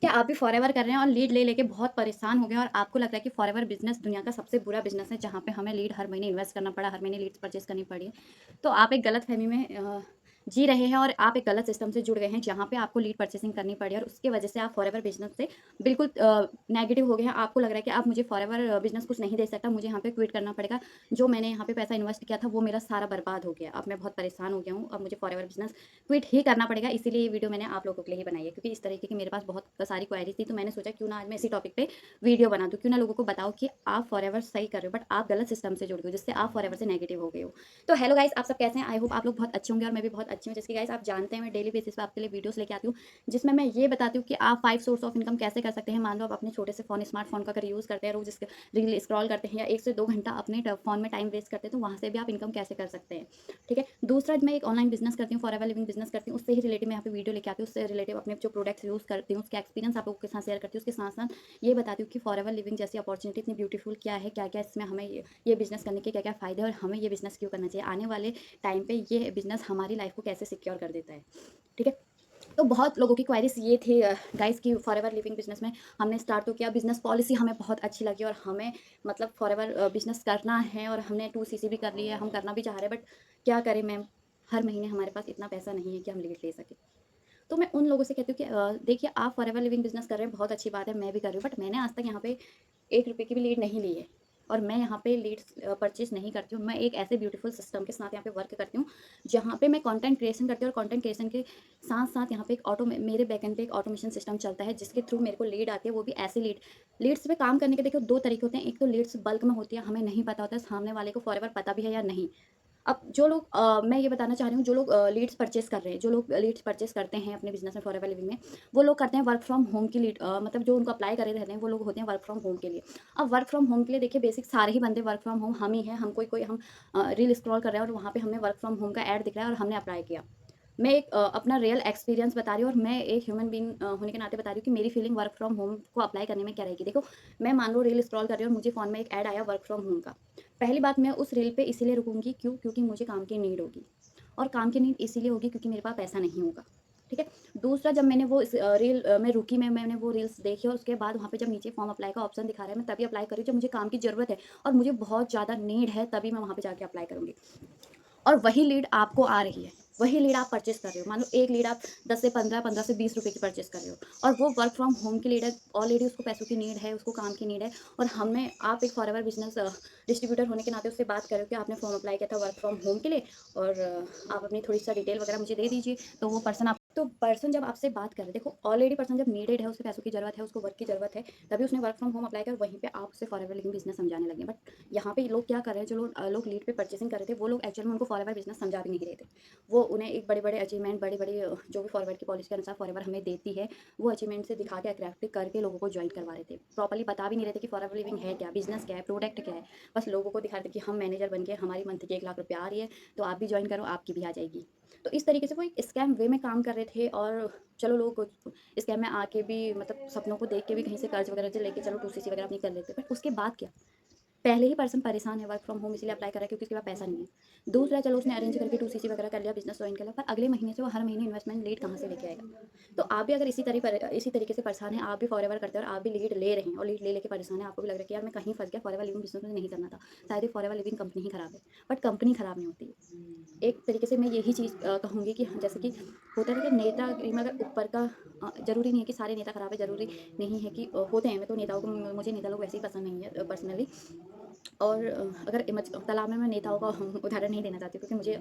क्या आप भी फॉरएवर कर रहे हैं और लीड ले लेके बहुत परेशान हो गए हैं और आपको लग रहा है कि फॉरएवर बिज़नेस दुनिया का सबसे बुरा बिज़नेस है, जहाँ पे हमें लीड हर महीने इन्वेस्ट करना पड़ा, हर महीने लीड्स परचेज़ करनी पड़ी है। तो आप एक गलतफ़हमी में जी रहे हैं और आप एक गलत सिस्टम से जुड़ गए हैं, जहाँ पे आपको लीड परचेज़िंग करनी पड़ी और उसकी वजह से आप फॉरएवर बिज़नेस से बिल्कुल नेगेटिव हो गए हैं। आपको लग रहा है कि अब मुझे फॉरएवर बिज़नेस कुछ नहीं दे सकता, मुझे यहाँ पे क्विट करना पड़ेगा। जो मैंने यहाँ पे पैसा इन्वेस्ट किया था, वो मेरा सारा बर्बाद हो गया। अब मैं बहुत परेशान हो गया हूँ, अब मुझे फॉरएवर बिज़नेस क्विट ही करना पड़ेगा। इसीलिए ये वीडियो मैंने आप लोगों के लिए ही बनाई है, क्योंकि इस तरीके की मेरे पास बहुत सारी क्वेरीज थी। तो मैंने सोचा क्यों ना आज मैं इसी टॉपिक पे वीडियो बना दूँ, क्यों ना लोगों को बताओ कि आप फॉरएवर सही कर रहे हो, बट आप गलत सिस्टम से जुड़ गए हो, जिससे आप फॉरएवर से नेगेटिव हो गए हो। तो हेलो गाइस, आप सब कैसे हैं? आई होप आप लोग बहुत अच्छे होंगे और मैं भी बहुत अच्छी हूँ। जैसे गाइस आप जानते हैं, मैं डेली बेसिस पे आपके लिए वीडियोस लेके आती हूँ, जिसमें मैं ये बताती हूँ कि आप 5 सोर्स ऑफ इनकम कैसे कर सकते हैं। मान लो आप अपने छोटे से फ़ोन, स्मार्टफ़ोन का अगर यूज़ करते हैं, रोज़ रील स्क्रॉल करते हैं या 1 से 2 घंटा अपने फ़ोन में टाइम वेस्ट करते हैं, तो वहाँ से भी आप इनकम कैसे कर सकते हैं। ठीक है? दूसरा, मैं एक ऑनलाइन बिज़नेस करती हूँ, फॉरएवर लिविंग बिज़नेस करती हूँ, उससे ही रिलेटेड मैं यहाँ पे वीडियो लेके आती हूँ। उससे रिलेटेड अपने जो प्रोडक्ट्स यूज़ करती हूँ, उसका एक्सपीरियंस आप लोगों के साथ शेयर करती हूँ। उसके साथ-साथ ये बताती हूँ कि फॉरएवर लिविंग जैसी अपॉर्च्युनिटी इतनी ब्यूटीफुल क्या है, क्या-क्या इसमें हमें ये बिज़नेस करने के क्या-क्या फ़ायदे हैं और हमें ये बिज़नेस क्यों करना चाहिए। आने वाले टाइम पे ये बिज़नेस हमारी लाइफ़ को कैसे सिक्योर कर देता है। ठीक है? तो बहुत लोगों की क्वेरीज़ ये थी गाइस कि फॉरएवर लिविंग बिज़नेस में हमने स्टार्ट तो किया, बिज़नेस पॉलिसी हमें बहुत अच्छी लगी और हमें मतलब फॉरएवर बिज़नेस करना है और हमने 2 सीसी भी कर ली है, हम करना भी चाह रहे हैं, बट क्या करें मैम, हर महीने हमारे पास इतना पैसा नहीं है कि हम लीड ले सकें। तो मैं उन लोगों से कहती हूँ कि देखिए, आप फॉरएवर लिविंग बिज़नेस कर रहे हैं, बहुत अच्छी बात है, मैं भी कर रही हूँ, बट मैंने आज तक यहाँ पे ₹1 की भी लीड नहीं ली है और मैं यहाँ पे लीड्स परचेज़ नहीं करती हूँ। मैं एक ऐसे ब्यूटीफुल सिस्टम के साथ यहाँ पे वर्क करती हूँ, जहाँ पे मैं कंटेंट क्रिएशन करती हूँ और कंटेंट क्रिएशन के साथ-साथ यहाँ पे एक मेरे बैकएंड पे एक ऑटोमेशन सिस्टम चलता है, जिसके थ्रू मेरे को लीड आती है, वो भी ऐसी लीड्स पे काम करने के देखो 2 तरीके होते हैं। एक तो लीड्स बल्क में होती है, हमें नहीं पता होता है सामने वाले को फॉरएवर पता भी है या नहीं। अब जो लोग मैं ये बताना चाह रही हूँ, जो लोग लीड्स परचेज़ कर रहे हैं, जो लोग लीड्स परचेज़ करते हैं अपने बिज़नेस में फॉरएवर लिविंग में, वो लोग करते हैं वर्क फ्रॉम होम की लीड, मतलब जो उनको अप्लाई करे रहते हैं, वो लोग होते हैं वर्क फ्रॉम होम के लिए। अब वर्क फ्रॉम होम के लिए देखिए, बेसिक सारे ही बंदे वर्क फ्रॉम होम हम ही हैं, हम कोई कोई हम रील स्क्रॉल कर रहे हैं और वहाँ पे हमें वर्क फ्रॉम होम का ऐड दिख रहा है और हमने अप्लाई किया। मैं एक अपना रियल एक्सपीरियंस बता रही हूँ और मैं एक ह्यूमन बीइंग होने के नाते बता रही हूँ कि मेरी फीलिंग वर्क फ्रॉम होम को अप्लाई करने में क्या रहेगी। देखो, मैं मान लो रील स्क्रॉल कर रही हूँ और मुझे फ़ोन में एक ऐड आया वर्क फ्रॉम होम का। पहली बात, मैं उस रील पे इसीलिए रुकूँगी, क्यों? क्योंकि मुझे काम की नीड होगी और काम की नीड इसीलिए होगी क्योंकि मेरे पास पैसा नहीं होगा। ठीक है? दूसरा, जब मैंने वो रील में रुकी, मैंने वो रील्स देखी और उसके बाद वहाँ पे जब नीचे फॉर्म अप्लाई का ऑप्शन दिखा रहा है, मैं तभी अप्लाई कर रही हूँ जब मुझे काम की ज़रूरत है और मुझे बहुत ज़्यादा नीड है, तभी मैं वहाँ पे जाके अप्लाई करूँगी। और वही लीड आपको आ रही है, वही लीड आप परचेज़ कर रहे हो। मान लो एक लीड आप 10 से 15, 15 से ₹20 की परचेज़ कर रहे हो और वो वर्क फ्रॉम होम की लीड है, ऑलरेडी उसको पैसों की नीड है, उसको काम की नीड है और हमें आप एक फॉरएवर बिज़नेस डिस्ट्रीब्यूटर होने के नाते उससे बात कर रहे हो कि आपने फॉर्म अप्लाई किया था वर्क फ्रॉम होम के लिए और आप अपनी थोड़ी-सा डिटेल वगैरह मुझे दे दीजिए, तो वो पर्सन आप तो पर्सन जब आपसे बात कर रहे हैं, देखो ऑलरेडी पर्सन जब नीडेड है, उसे पैसों की ज़रूरत है, उसको वर्क की ज़रूरत है, तभी उसने वर्क फ्रॉम होम अप्लाई किया और वहीं पे आप उसे फॉरएवर लिविंग बिज़नेस समझाने लगे। बट यहाँ पे लोग क्या कर रहे हैं, जो लोग लीड पे परचेसिंग कर रहे थे, वो लोग एक्चुअल में उनको फॉरएवर बिज़नेस समझा भी नहीं रहे थे। वो उन्हें एक बड़े-बड़े अचीवमेंट, बड़ी-बड़ी जो भी फॉरवर्ड की पॉलिसी के अनुसार फॉरएवर हमें देती है, वो अचीवमेंट से दिखा के अट्रैक्ट करके लोगों को जॉइन करवा रहे थे। प्रॉपर्ली बता भी नहीं रहे थे कि फॉरएवर लिविंग है क्या, बिज़नेस क्या है, प्रोडक्ट क्या है। बस लोगों को दिखा रहे थे कि हम मैनेजर बन के हमारी मंथ की ₹1,00,000 आ रही है, तो आप भी जॉइन करो, आपकी भी आ जाएगी। तो इस तरीके से वो एक स्कैम वे में काम कर रहे थे और चलो लोग स्कैम में आके भी मतलब सपनों को देख के भी कहीं से कर्ज वगैरह से लेके चलो 2सीसी वगैरह अपनी कर लेते, बट उसके बाद क्या? पहले ही पर्सन परेशान है, वर्क फ्रॉम होम इसलिए अप्लाई कर रहा है क्योंकि उसके पास पैसा नहीं है। दूसरा, चलो उसने अरेंज करके 2सीसी वगैरह कर लिया, बिज़नेस जॉइन कर लिया, पर अगले महीने से वो हर महीने इन्वेस्टमेंट लीड कहाँ से लेके आएगा? तो आप भी अगर इसी तरीके से परेशान हैं, आप भी फॉरएवर करते हैं और आप भी लीड ले रहे हैं और लीड ले लेके परेशान हैं, आपको भी लग रहा है कि यार मैं कहीं फँस गया, फॉरएवर लिविंग बिज़नेस मुझे नहीं करना था। शायद ये फॉरएवर लिविंग कंपनी ही खराब है, बट कंपनी खराब नहीं होती है। एक तरीके से मैं यही चीज़ कहूँगी कि जैसे कि होता है ना कि नेतागिरी में अगर ऊपर का ज़रूरी नहीं है कि सारे नेता खराब है, ज़रूरी नहीं है कि होते हैं, मैं तो नेताओं को मुझे नेता लोग वैसे ही पसंद नहीं है पर्सनली। और अगर तालाब में मैं नेताओं का उदाहरण नहीं देना चाहती क्योंकि मुझे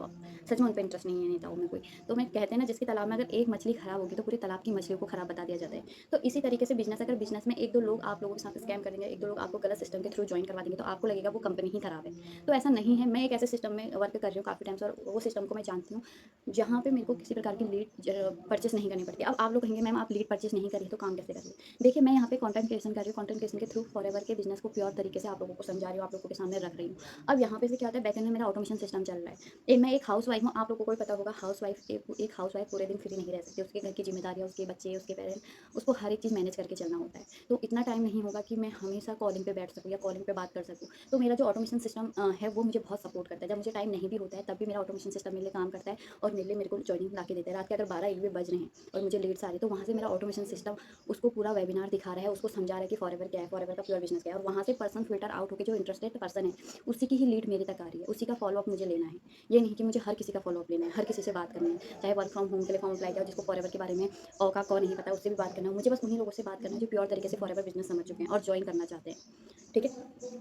सच में उन पे इंटरेस्ट नहीं है नेताओं में कोई। तो मैं कहते हैं ना, जिसके तालाब में अगर एक मछली खराब होगी तो पूरे तालाब की मछलियों को खराब बता दिया जाता है। तो इसी तरीके से अगर बिज़नेस में 1-2 लोग आप लोगों के साथ स्कैम करेंगे, 1-2 लोग आपको गलत सिस्टम के थ्रू जॉइन करवा देंगे, तो आपको लगेगा वो कंपनी ही खराब है। तो ऐसा नहीं है, मैं एक ऐसे सिस्टम में वर्क कर रही हूँ काफ़ी टाइम से और वो सिस्टम को मैं जानती हूँ, जहाँ पे मेरे को किसी प्रकार की लीड परचेज़ नहीं करनी पड़ती। अब आप लोग कहेंगे मैम आप लीड परचेज़ नहीं कर रही तो काम कैसे कर रही हो? देखिए, मैं यहाँ पे कंटेंट क्रिएशन कर रही हूँ, कंटेंट क्रिएशन के थ्रू फॉरएवर के बिज़नेस को प्योर तरीके से आप लोगों को समझा रही हूँ, आप लोगों के सामने रख रही हूँ। अब यहाँ पे से क्या होता है, बैकएंड में मेरा ऑटोमेशन सिस्टम चल रहा है। मैं एक हाउसवाइफ हूँ, आप लोगों को भी पता होगा हाउसवाइफ एक हाउसवाइफ पूरे दिन फ्री नहीं रह सकती। उसके घर की ज़िम्मेदारियाँ, उसके बच्चे, उसके पेरेंट्स, उसको हर एक चीज़ मैनेज करके चलना होता है। तो इतना टाइम नहीं होगा कि मैं हमेशा कॉलिंग पे बैठ सकूँ या कॉलिंग पे बात कर सकूँ। तो मेरा जो ऑटोमेशन सिस्टम है वो मुझे बहुत सपोर्ट करता है। जब मुझे टाइम नहीं भी होता है तब भी मेरा ऑटोमेशन सिस्टम मेरे लिए काम करता है और मेरे को जॉइनिंग ला के देता है। रात के अगर 12-1 भी बज रहे हैं और मुझे लेट्स आ रही है, तो वहाँ से मेरा ऑटोमेशन सिस्टम उसको पूरा वेबिनार दिखा रहा है, उसको समझा रहा है कि फॉरएवर क्या है, फॉरएवर का प्योर बिजनेस क्या है, और वहाँ से पर्सन फिल्टर आउट होकर जो इंटरेस्टेड पर्सन है उसी की ही लीड मेरे तक आ रही है, उसी का फॉलोअप मुझे लेना है। ये नहीं कि मुझे हर किसी का फॉलोअप लेना है, हर किसी से बात करनी है, चाहे वर्क फ्रॉम होम के लिए फॉर्म अप्लाई किया, जिसको फॉरएवर के बारे में का कौन नहीं पता, उससे भी बात करना है। मुझे बस उन्हीं लोगों से बात करना है जो प्योर तरीके से फॉरएवर बिजनेस समझ चुके हैं और ज्वाइन करना चाहते हैं। ठीक है?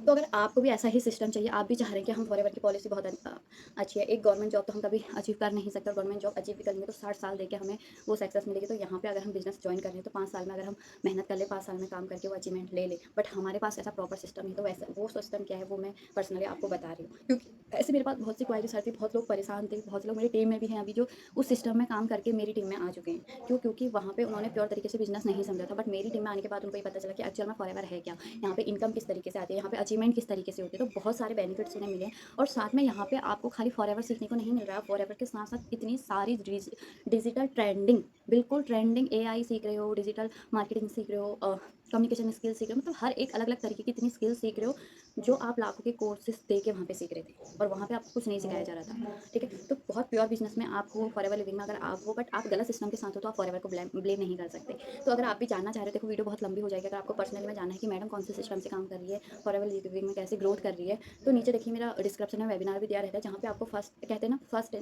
तो अगर आपको भी ऐसा ही सिस्टम चाहिए, आप भी चाह रहे हैं कि हम फॉरएवर की पॉलिसी बहुत अच्छी है, एक गवर्नमेंट जॉब तो हम कभी अचीव कर नहीं सकते, और गवर्नमेंट जॉब अचीव भी करेंगे तो 60 साल देके हमें वो सक्सेस मिलेगी। तो यहाँ पे अगर हम बिजनेस ज्वाइन कर रहे हैं तो 5 साल में अगर हम मेहनत कर ले, 5 साल में काम करके वो अचीवमेंट ले ले, बट हमारे पास ऐसा प्रॉपर सिस्टम नहीं। तो वैसा वो सिस्टम क्या है वो मैं पर्सनली आपको बता रही हूँ, क्योंकि ऐसे मेरे पास बहुत सी क्वारीज आती, बहुत लोग परेशान थे, बहुत से लोग मेरी टीम में भी हैं अभी जो उस सिस्टम में काम करके मेरी टीम में आ चुके हैं। क्योंकि वहाँ पे उन्होंने प्योर तरीके से बिजनेस नहीं समझा था, बट मेरी टीम में आने के बाद उनको ये पता चला कि एक्चुअल में फॉरएवर है क्या, यहाँ पे इनकम किस तरीके से आती है, यहाँ पे अचीवमेंट किस तरीके से होती है। तो बहुत सारे बेनिफिट्स उन्हें मिले, और साथ में यहाँ पे आपको खाली फॉरएवर सीखने को नहीं मिल रहा है, फॉरएवर के साथ साथ इतनी सारी डिजिटल ट्रेंडिंग, बिल्कुल ट्रेंडिंग एआई सीख रहे हो, डिजिटल मार्केटिंग सीख रहे हो, कम्युनिकेशन स्किल सीख रहे हो, मतलब हर एक अलग अलग तरीके की इतनी स्किल सीख रहे हो जो आप लाखों के कोर्सेज दे के वहाँ पे सीख रहे थे, और वहाँ पे आपको कुछ नहीं सिखाया जा रहा था। ठीक है? तो बहुत प्योर बिजनेस में आप हो, फॉरएवर लिविंग में अगर आप हो, बट आप गलत सिस्टम के साथ हो, तो आप फॉरएवर को ब्लेम नहीं कर सकते। तो अगर आप भी जानना चाह रहे हो, देखो वीडियो बहुत लंबी हो जाएगी, अगर आपको पर्सनली में जानना है कि मैडम कौन से सिस्टम से काम कर रही है, फॉरएवर लिविंग में कैसे ग्रोथ कर रही है, तो नीचे देखिए मेरा डिस्क्रिप्शन में वेबिनार भी दिया रहता है, जहाँ पे आपको फर्स्ट कहते हैं ना, first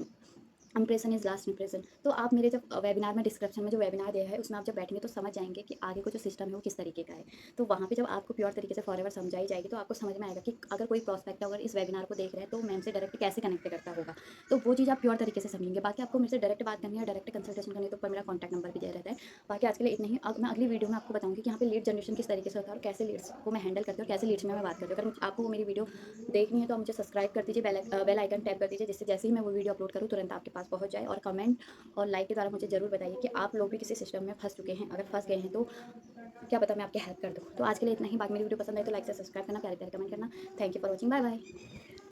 impression is last impression. तो आप मेरे जब वेबिनार में डिस्क्रिप्शन में जो वेबिनार दिया है उसमें आप जब बैठेंगे तो समझ जाएंगे कि आगे को जो सिस्टम है वो किस तरीके का है। तो वहाँ पे जब आपको प्योर तरीके से फॉरएवर समझाई जाएगी तो आपको समझ में आएगा कि अगर कोई प्रोस्पेक्ट अगर इस वेबिनार को देख रहे हैं तो मैम से डायरेक्ट कैसे कनेक्ट करता होगा। तो वो चीज़ आप प्योर तरीके से समझेंगे। बाकी आपको मेरे से डायरेक्ट बात करनी है, डायरेक्ट कंसल्टेशन करनी है, तो ऊपर मेरा कॉन्टैक्ट नंबर भी दिया रहता है। बाकी आज के लिए इतना ही। अब मैं अगली वीडियो में आपको बताऊंगी कि यहाँ पे लीड जनरेशन किस तरीके से होता है और कैसे लीड्स को मैं हैंडल करती हूँ और कैसे लीड्स में मैं बात करती हूँ। अगर आपको वो मेरी वीडियो देखनी है तो आप मुझे सब्सक्राइब कर दीजिए, बेल आइकन टैप कर दीजिए, जिससे जैसे ही मैं वो वीडियो अपलोड करूँ तुरंत आपके पास पहुँच जाए। और कमेंट और लाइक के द्वारा मुझे ज़रूर बताइए कि आप लोग भी किसी सिस्टम में फंस चुके हैं। अगर फंस गए हैं तो क्या पता मैं आपकी हेल्प कर दूँ। तो आज के लिए इतना ही। बाकी मेरी वीडियो पसंद आई तो लाइक से सब्सक्राइब करना, प्यारे प्यारे कमेंट करना। Thank you for watching, bye bye.